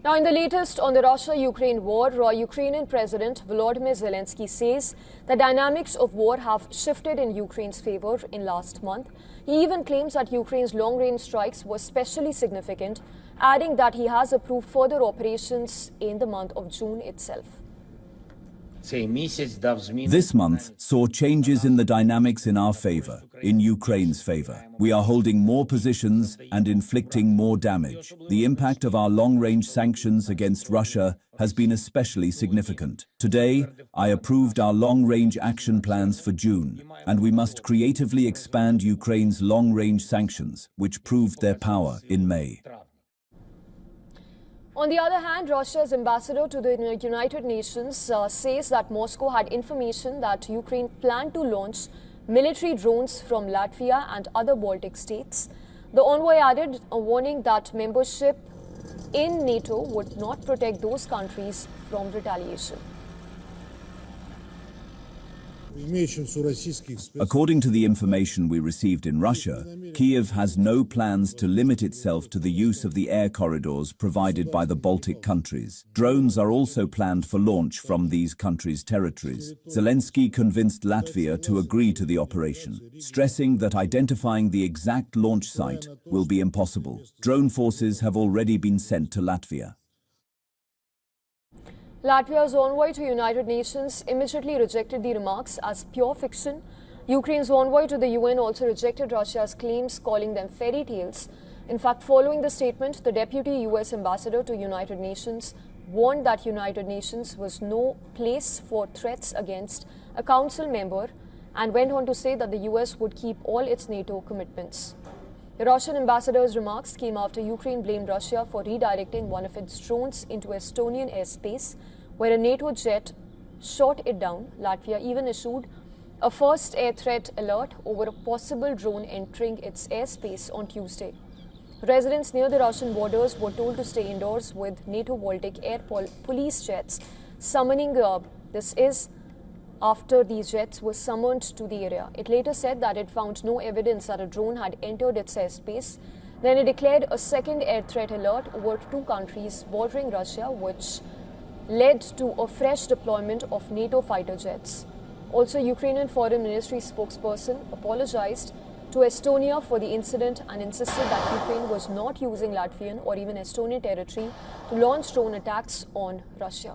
Now, in the latest on the Russia-Ukraine war, Ukrainian President Volodymyr Zelensky says the dynamics of war have shifted in Ukraine's favor in last month. He even claims that Ukraine's long-range strikes were especially significant, adding that he has approved further operations in the month of June itself. This month saw changes in the dynamics in our favor, in Ukraine's favor. We are holding more positions and inflicting more damage. The impact of our long-range sanctions against Russia has been especially significant. Today, I approved our long-range action plans for June, and we must creatively expand Ukraine's long-range sanctions, which proved their power in May. On the other hand, Russia's ambassador to the United Nations says that Moscow had information that Ukraine planned to launch military drones from Latvia and other Baltic states. The envoy added a warning that membership in NATO would not protect those countries from retaliation. According to the information we received in Russia, Kiev has no plans to limit itself to the use of the air corridors provided by the Baltic countries. Drones are also planned for launch from these countries' territories. Zelensky convinced Latvia to agree to the operation, stressing that identifying the exact launch site will be impossible. Drone forces have already been sent to Latvia. Latvia's envoy to United Nations immediately rejected the remarks as pure fiction. Ukraine's envoy to the UN also rejected Russia's claims, calling them fairy tales. In fact, following the statement, the deputy US ambassador to United Nations warned that United Nations was no place for threats against a council member and went on to say that the US would keep all its NATO commitments. The Russian ambassador's remarks came after Ukraine blamed Russia for redirecting one of its drones into Estonian airspace, where a NATO jet shot it down. Latvia even issued a first air threat alert over a possible drone entering its airspace on Tuesday. Residents near the Russian borders were told to stay indoors with NATO Baltic air police jets summoning this is after these jets were summoned to the area. It later said that it found no evidence that a drone had entered its airspace. Then it declared a second air threat alert over two countries bordering Russia, which led to a fresh deployment of NATO fighter jets. Also, Ukrainian Foreign Ministry spokesperson apologized to Estonia for the incident and insisted that Ukraine was not using Latvian or even Estonian territory to launch drone attacks on Russia.